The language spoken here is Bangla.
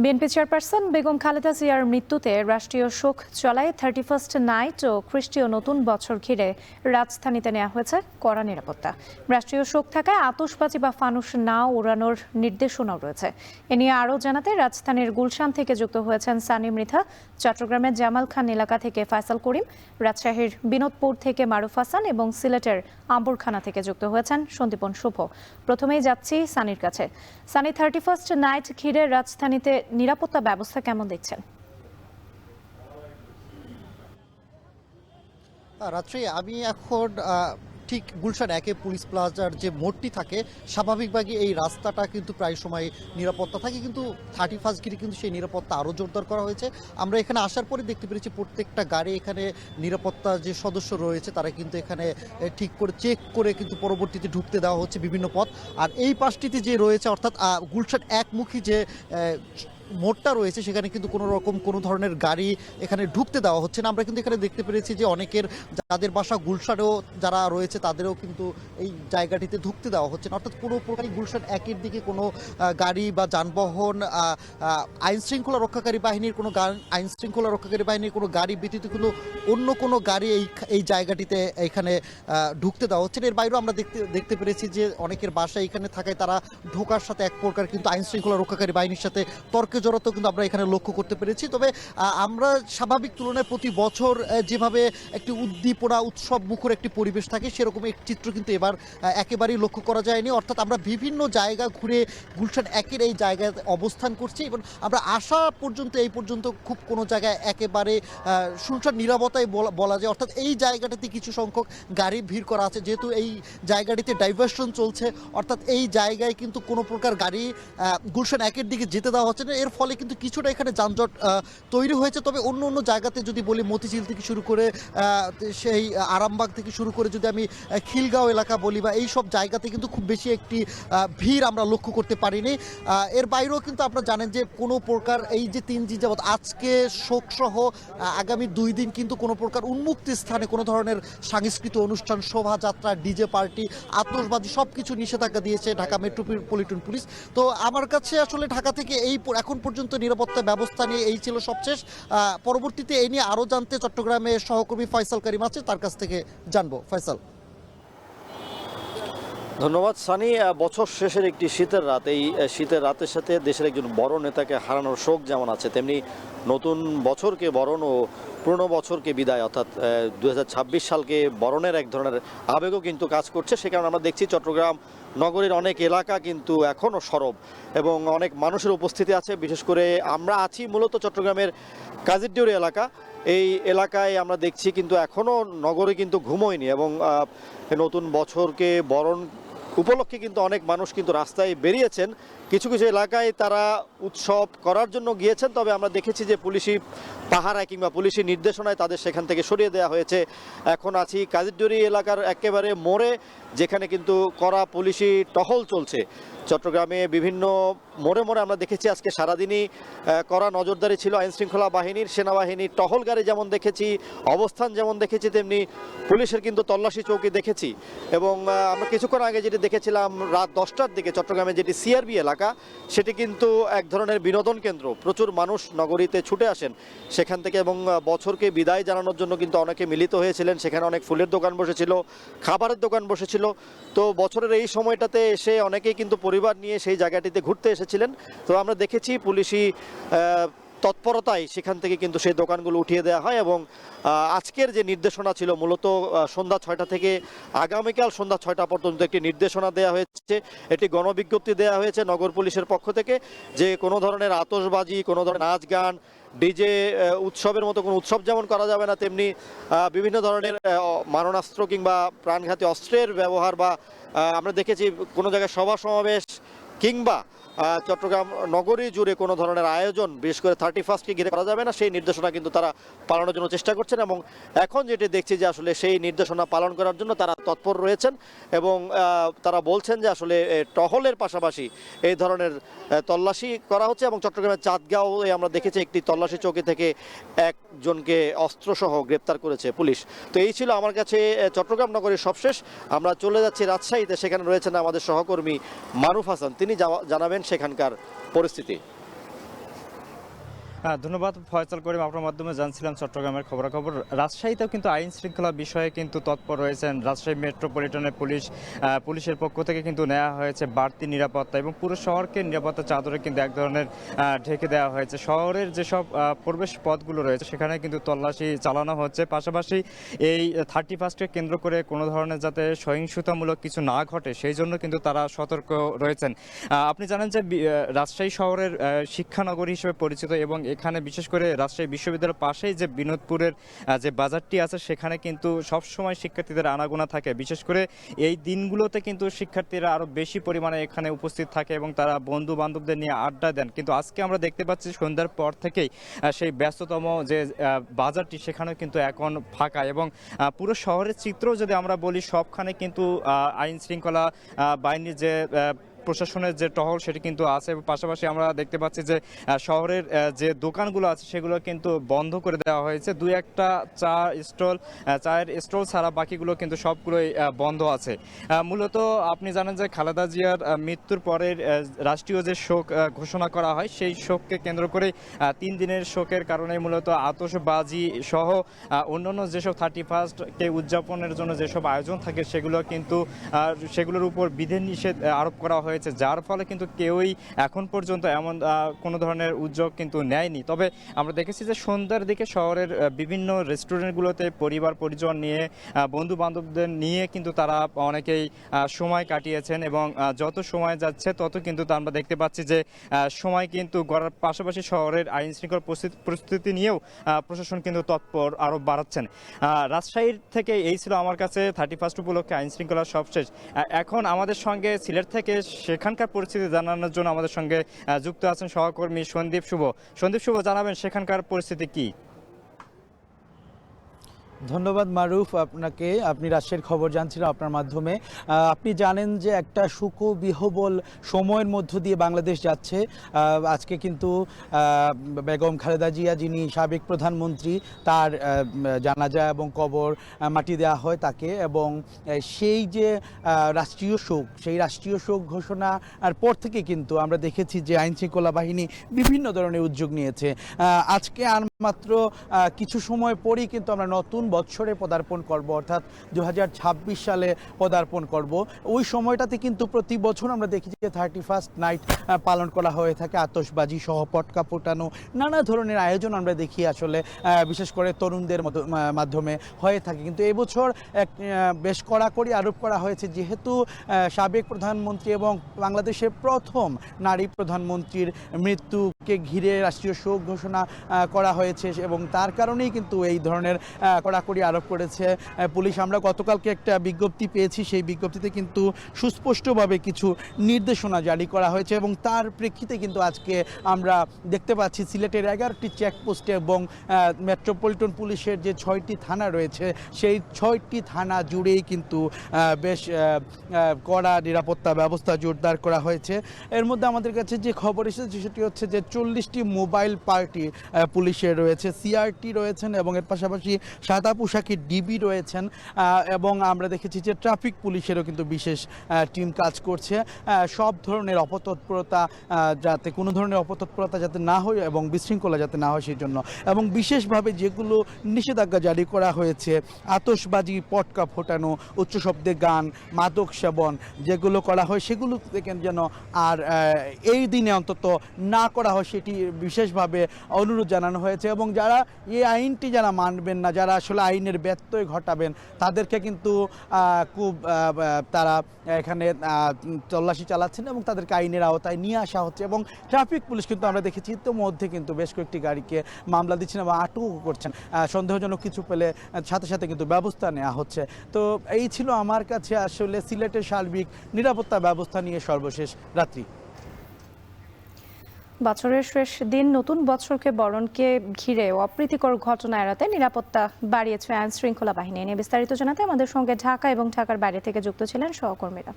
বিএনপি চেয়ারপারসন বেগম খালেদা জিয়ার মৃত্যুতে রাষ্ট্রীয় শোক চলায় 31st নাইট ও খ্রিস্টীয় নতুন বছর ঘিরে রাজধানীতে নেওয়া হয়েছে কড়া নিরাপত্তা। রাষ্ট্রীয় শোক থাকায় আতশবাজি বা ফানুস না ওড়ানোর নির্দেশনাও রয়েছে। এ নিয়ে আরও জানাতে রাজধানীর গুলশান থেকে যুক্ত হয়েছেন সানি মৃধা, চট্টগ্রামের জামাল খান এলাকা থেকে ফয়সাল করিম, রাজশাহীর বিনোদপুর থেকে মারুফ হাসান এবং সিলেটের আম্বরখানা থেকে যুক্ত হয়েছেন সন্দীপন শুভ। প্রথমেই যাচ্ছি সানির কাছে। সানি, 31st নাইট ঘিরে রাজধানীতে নিরাপত্তা ব্যবস্থা কেমন দেখছেন? রাত্রি আমি এখন ঠিক গুলশান একে পুলিশ প্লাজার যে মোড়টি থাকে, স্বাভাবিকভাবে এই রাস্তাটা কিন্তু প্রায় সময় নিরাপত্তা থাকে, কিন্তু 31st গিরি কিন্তু সেই নিরাপত্তা আরও জোরদার করা হয়েছে। আমরা এখানে আসার পরে দেখতে পেরেছি প্রত্যেকটা গাড়ি এখানে নিরাপত্তা যে সদস্য রয়েছে তারা কিন্তু এখানে ঠিক করে চেক করে কিন্তু পরবর্তীতে ঢুকতে দেওয়া হচ্ছে বিভিন্ন পথ। আর এই পাশটিতে যে রয়েছে অর্থাৎ গুলশান একমুখী যে মোড়টা রয়েছে সেখানে কিন্তু কোনো ধরনের গাড়ি এখানে ঢুকতে দেওয়া হচ্ছে না। আমরা কিন্তু এখানে দেখতে পেরেছি যে অনেকের যাদের বাসা গুলশানেও যারা রয়েছে তাদেরও কিন্তু এই জায়গাটিতে ঢুকতে দেওয়া হচ্ছে না। অর্থাৎ কোনো প্রকারই গুলশান একের দিকে কোনো গাড়ি বা যানবাহন আইন শৃঙ্খলা রক্ষাকারী বাহিনীর কোনো গাড়ি ব্যতীত কিন্তু অন্য কোনো গাড়ি এই জায়গাটিতে এখানে ঢুকতে দেওয়া হচ্ছে না। এর বাইরেও আমরা দেখতে পেরেছি যে অনেকের বাসা এখানে থাকায় তারা ঢোকার সাথে এক প্রকার কিন্তু আইন শৃঙ্খলা রক্ষাকারী বাহিনীর সাথে তর্কে জড়াতো কিন্তু আমরা এখানে লক্ষ্য করতে পেরেছি। তবে আমরা স্বাভাবিক তুলনায় প্রতি বছর যেভাবে একটি উদ্দীপনা উৎসব মুখর একটি পরিবেশ থাকে সেরকম এক চিত্র কিন্তু এবার একেবারেই লক্ষ্য করা যায়নি। অর্থাৎ আমরা বিভিন্ন জায়গা ঘুরে গুলশান একের এই জায়গায় অবস্থান করছি এবং আমরা আসা পর্যন্ত এই পর্যন্ত খুব কোনো জায়গায় একেবারে শুনশান নীরবতাই বলা যায়। অর্থাৎ এই জায়গাটাতে কিছু সংখ্যক গাড়ি ভিড় করা আছে, যেহেতু এই জায়গাটিতে ডাইভার্সন চলছে, অর্থাৎ এই জায়গায় কিন্তু কোনো প্রকার গাড়ি গুলশান একের দিকে যেতে দেওয়া হচ্ছে না। এর ফলে কিন্তু কিছুটা এখানে যানজট তৈরি হয়েছে। তবে অন্য জায়গাতে যদি বলি, মতিঝিল থেকে শুরু করে সেই আরামবাগ থেকে শুরু করে যদি আমি খিলগাঁও এলাকা বলি বা এই সব জায়গাতে কিন্তু খুব বেশি একটি ভিড় আমরা লক্ষ্য করতে পারিনি। এর বাইরেও কিন্তু আপনারা জানেন যে কোনো প্রকার এই যে 3 দিন যাবৎ আজকে শোকসহ আগামী 2 দিন কিন্তু কোনো প্রকার উন্মুক্ত স্থানে কোনো ধরনের সাংস্কৃতিক অনুষ্ঠান, শোভাযাত্রা, ডিজে পার্টি, আতশবাজি সব কিছু নিষেধাজ্ঞা দিয়েছে ঢাকা মেট্রোপলিটন পুলিশ। তো আমার কাছে আসলে ঢাকা থেকে এখন পর্যন্ত নিরাপত্তা ব্যবস্থা নিয়ে এই ছিল সবশেষ। পরবর্তীতে এই নিয়ে আরও জানতে চট্টগ্রামের সহকর্মী ফয়সাল করিম আছে, তার কাছ থেকে জানবো। ফয়সাল। ধন্যবাদ সানি। বছর শেষের একটি শীতের রাত, এই শীতের রাতের সাথে দেশের একজন বড় নেতাকে হারানোর শোক যেমন আছে, তেমনি নতুন বছরকে বরণ ও পুরনো বছরকে বিদায় অর্থাৎ 2026 সালকে বরণের এক ধরনের আবেগও কিন্তু কাজ করছে। সে কারণে আমরা দেখছি চট্টগ্রাম নগরীর অনেক এলাকা কিন্তু এখনও সরব এবং অনেক মানুষের উপস্থিতি আছে। বিশেষ করে আমরা আছি মূলত চট্টগ্রামের কাজিরডিউরি এলাকা। এই এলাকায় আমরা দেখছি কিন্তু এখনও নগরে কিন্তু ঘুমোয়নি এবং নতুন বছরকে বরণ উপলক্ষে কিন্তু অনেক মানুষ কিন্তু রাস্তায় বেরিয়েছেন। কিছু কিছু এলাকায় তারা উৎসব করার জন্য গিয়েছেন, তবে আমরা দেখেছি যে পুলিশি পাহারায় কিংবা পুলিশি নির্দেশনায় তাদের সেখান থেকে সরিয়ে দেওয়া হয়েছে। এখন আছি কাজিরডিউরি এলাকার একেবারে মোড়ে, যেখানে কিন্তু কড়া পুলিশি টহল চলছে। চট্টগ্রামে বিভিন্ন মোড়ে মোড়ে আমরা দেখেছি আজকে সারাদিনই কড়া নজরদারি ছিল আইনশৃঙ্খলা বাহিনীর, সেনাবাহিনীর টহল গাড়ি যেমন দেখেছি, অবস্থান যেমন দেখেছি, তেমনি পুলিশের কিন্তু তল্লাশি চৌকি দেখেছি। এবং আমরা কিছুক্ষণ আগে যেটি দেখেছিলাম রাত 10টার দিকে চট্টগ্রামে যেটি সিআরবি এলাকা, সেটি কিন্তু এক ধরনের বিনোদন কেন্দ্র। প্রচুর মানুষ নগরীতে ছুটে আসেন সেখান থেকে এবং বছরকে বিদায় জানানোর জন্য কিন্তু অনেকে মিলিত হয়েছিলেন। সেখানে অনেক ফুলের দোকান বসেছিল, খাবারের দোকান বসেছিল। তো বছরের এই সময়টাতে এসে অনেকেই কিন্তু পরিবার নিয়ে সেই জায়গাটিতে ঘুরতে এসেছিলেন। তো আমরা দেখেছি পুলিশি তৎপরতায় সেখান থেকে কিন্তু সেই দোকানগুলো উঠিয়ে দেওয়া হয় এবং আজকের যে নির্দেশনা ছিল মূলত সন্ধ্যা 6টা থেকে আগামীকাল সন্ধ্যা 6টা পর্যন্ত একটি নির্দেশনা দেওয়া হয়েছে। এটি গণবিজ্ঞপ্তি দেওয়া হয়েছে নগর পুলিশের পক্ষ থেকে যে কোনো ধরনের আতশবাজি, কোনো ধরনের নাচ গান, ডিজে উৎসবের মতো কোনো উৎসব যেমন করা যাবে না, তেমনি বিভিন্ন ধরনের মারণাস্ত্র কিংবা প্রাণঘাতী অস্ত্রের ব্যবহার বা আমরা দেখেছি কোনো জায়গায় সভা সমাবেশ কিংবা চট্টগ্রাম নগরী জুড়ে কোনো ধরনের আয়োজন বিশেষ করে 31st-কে ঘিরে করা যাবে না, সেই নির্দেশনা কিন্তু তারা পালনের জন্য চেষ্টা করছেন। এবং এখন যেটি দেখছি যে আসলে সেই নির্দেশনা পালন করার জন্য তারা তৎপর রয়েছেন এবং তারা বলছেন যে আসলে টহলের পাশাপাশি এই ধরনের তল্লাশি করা হচ্ছে। এবং চট্টগ্রামের চাঁদগাঁওয়ে আমরা দেখেছি একটি তল্লাশি চৌকি থেকে একজনকে অস্ত্রসহ গ্রেপ্তার করেছে পুলিশ। তো এই ছিল আমার কাছে চট্টগ্রাম নগরীর সবশেষ। আমরা চলে যাচ্ছি রাজশাহীতে, সেখানে রয়েছেন আমাদের সহকর্মী মারুফ হাসান, তিনি জানাবেন সেখানকার পরিস্থিতি। ধন্যবাদ ফয়সাল করিম। আপনার মাধ্যমে জানছিলাম চট্টগ্রামের খবরাখবর। রাজশাহীতেও কিন্তু আইন শৃঙ্খলা বিষয়ে কিন্তু তৎপর রয়েছেন রাজশাহী মেট্রোপলিটনের পুলিশের পক্ষ থেকে কিন্তু নেওয়া হয়েছে বাড়তি নিরাপত্তা এবং পুরো শহরকে নিরাপত্তা চাদরে কিন্তু এক ধরনের ঢেকে দেওয়া হয়েছে। শহরের যেসব প্রবেশ পথগুলো রয়েছে সেখানে কিন্তু তল্লাশি চালানো হচ্ছে। পাশাপাশি এই 31কে কেন্দ্র করে কোনো ধরনের যাতে সহিংসতামূলক কিছু না ঘটে সেই জন্য কিন্তু তারা সতর্ক রয়েছেন। আপনি জানেন যে রাজশাহী শহরের শিক্ষানগরী হিসেবে পরিচিত এবং এখানে বিশেষ করে রাজশাহী বিশ্ববিদ্যালয়ের পাশেই যে বিনোদপুরের যে বাজারটি আছে সেখানে কিন্তু সবসময় শিক্ষার্থীদের আনাগোনা থাকে। বিশেষ করে এই দিনগুলোতে কিন্তু শিক্ষার্থীরা আরও বেশি পরিমাণে এখানে উপস্থিত থাকে এবং তারা বন্ধু বান্ধবদের নিয়ে আড্ডা দেন। কিন্তু আজকে আমরা দেখতে পাচ্ছি সন্ধ্যার পর থেকেই সেই ব্যস্ততম যে বাজারটি সেখানেও কিন্তু এখন ফাঁকা এবং পুরো শহরের চিত্র যদি আমরা বলি সবখানে কিন্তু আইন শৃঙ্খলা বাহিনীর যে প্রশাসনের যে টহল সেটি কিন্তু আছে। পাশাপাশি আমরা দেখতে পাচ্ছি যে শহরের যে দোকানগুলো আছে সেগুলো কিন্তু বন্ধ করে দেওয়া হয়েছে। দুই একটা চায়ের স্টল ছাড়া বাকিগুলো কিন্তু সবগুলোই বন্ধ আছে। মূলত আপনি জানেন যে খালেদা জিয়ার মৃত্যুর পরের রাষ্ট্রীয় যে শোক ঘোষণা করা হয় সেই শোককে কেন্দ্র করে 3 দিনের শোকের কারণে মূলত আতশবাজি সহ অন্যান্য যেসব 31কে উদযাপনের জন্য যেসব আয়োজন থাকে সেগুলোর উপর বিধিনিষেধ আরোপ করা হয়েছে, যার ফলে কিন্তু কেউই এখন পর্যন্ত এমন কোনো ধরনের উদ্যোগ কিন্তু নেয়নি। তবে আমরা দেখেছি যে সন্ধ্যার দিকে শহরের বিভিন্ন রেস্টুরেন্টগুলোতে পরিবার পরিজন নিয়ে বন্ধু বান্ধবদের নিয়ে কিন্তু তারা অনেকেই সময় কাটিয়েছেন এবং যত সময় যাচ্ছে তত কিন্তু আমরা দেখতে পাচ্ছি যে সময় কিন্তু গড়ার পাশাপাশি শহরের আইন শৃঙ্খলা পরিস্থিতি নিয়েও প্রশাসন কিন্তু তৎপর আরও বাড়াচ্ছেন। রাজশাহীর থেকে এই ছিল আমার কাছে 31 উপলক্ষে আইন শৃঙ্খলা সবশেষ। এখন আমাদের সঙ্গে সিলেট থেকে সেখানকার পরিস্থিতি জানানোর জন্য আমাদের সঙ্গে যুক্ত আছেন সহকর্মী সন্দীপ শুভ। জানাবেন সেখানকার পরিস্থিতি কি? ধন্যবাদ মারুফ আপনাকে। আপনি রাজশাহীর খবর জানছিলেন আপনার মাধ্যমে। আপনি জানেন যে একটা সুখবিহবল সময়ের মধ্য দিয়ে বাংলাদেশ যাচ্ছে। আজকে কিন্তু বেগম খালেদা জিয়া, যিনি সাবেক প্রধানমন্ত্রী, তার জানাজা এবং কবর মাটি দেওয়া হয় তাকে, এবং সেই যে রাষ্ট্রীয় শোক ঘোষণার পর থেকে কিন্তু আমরা দেখেছি যে আইনশৃঙ্খলা বাহিনী বিভিন্ন ধরনের উদ্যোগ নিয়েছে। আজকে আর মাত্র কিছু সময় পরেই কিন্তু আমরা নতুন বছরে পদার্পণ করব, অর্থাৎ 2026 সালে পদার্পণ করব। ওই সময়টাতে কিন্তু প্রতি বছর আমরা দেখি যে 31st নাইট পালন করা হয়ে থাকে। আতশবাজি সহ পটকা ফোটানো, নানা ধরনের আয়োজন আমরা দেখি আসলে বিশেষ করে তরুণদের মাধ্যমে হয়ে থাকে। কিন্তু এবছর বেশ কড়াকড়ি আরোপ করা হয়েছে, যেহেতু সাবেক প্রধানমন্ত্রী এবং বাংলাদেশের প্রথম নারী প্রধানমন্ত্রীর মৃত্যুকে ঘিরে রাষ্ট্রীয় শোক ঘোষণা করা হয়েছে এবং তার কারণেই কিন্তু এই ধরনের কড়াকড়ি আরোপ করেছে পুলিশ। আমরা গতকালকে একটা বিজ্ঞপ্তি পেয়েছি, সেই বিজ্ঞপ্তিতে কিন্তু সুস্পষ্টভাবে কিছু নির্দেশনা জারি করা হয়েছে এবং তার প্রেক্ষিতে কিন্তু আজকে আমরা দেখতে পাচ্ছি সিলেটের 11টি চেকপোস্টে এবং মেট্রোপলিটন পুলিশের যে 6টি থানা রয়েছে সেই 6টি থানা জুড়েই কিন্তু বেশ কড়া নিরাপত্তা ব্যবস্থা জোরদার করা হয়েছে। এর মধ্যে আমাদের কাছে যে খবর এসেছে সেটি হচ্ছে যে 40টি মোবাইল পার্টি পুলিশের রয়েছে, সিআরটি রয়েছেন এবং এর পাশাপাশি সাদা পোশাকের ডিবি রয়েছেন এবং আমরা দেখেছি যে ট্রাফিক পুলিশেরও কিন্তু বিশেষ টিম কাজ করছে সব ধরনের অপতৎপরতা যাতে কোনো ধরনের অপতৎপরতা যাতে না হয় এবং বিশৃঙ্খলা যাতে না হয় সেই জন্য। এবং বিশেষভাবে যেগুলো নিষেধাজ্ঞা জারি করা হয়েছে, আতশবাজি, পটকা ফোটানো, উচ্চ শব্দে গান, মাদক সেবন যেগুলো করা হয় সেগুলো থেকে যেন আর এই দিনে অন্তত না করা হয় সেটি বিশেষভাবে অনুরোধ জানানো হয়েছে। এবং যারা এই আইনটি যারা মানবেন না, যারা আসলে আইনের ব্যত্যয় ঘটাবেন, তাদেরকে কিন্তু খুব তারা এখানে তল্লাশি চালাচ্ছেন এবং তাদেরকে আইনের আওতায় নিয়ে আসা হচ্ছে। এবং ট্রাফিক পুলিশ কিন্তু আমরা দেখেছি ইতিমধ্যে কিন্তু বেশ কয়েকটি গাড়িকে মামলা দিচ্ছেন এবং আটকও করছেন। সন্দেহজনক কিছু পেলে সাথে সাথে কিন্তু ব্যবস্থা নেওয়া হচ্ছে। তো এই ছিল আমার কাছে আসলে সিলেটের সার্বিক নিরাপত্তা ব্যবস্থা নিয়ে সর্বশেষ রাত্রি। বছরের শেষ দিন নতুন বছরকে বরণকে ঘিরে অপ্রীতিকর ঘটনা এড়াতে নিরাপত্তা বাড়িয়েছে আইন শৃঙ্খলা বাহিনী। নিয়ে বিস্তারিত জানাতে আমাদের সঙ্গে ঢাকা এবং ঢাকার বাইরে থেকে যুক্ত ছিলেন সহকর্মীরা।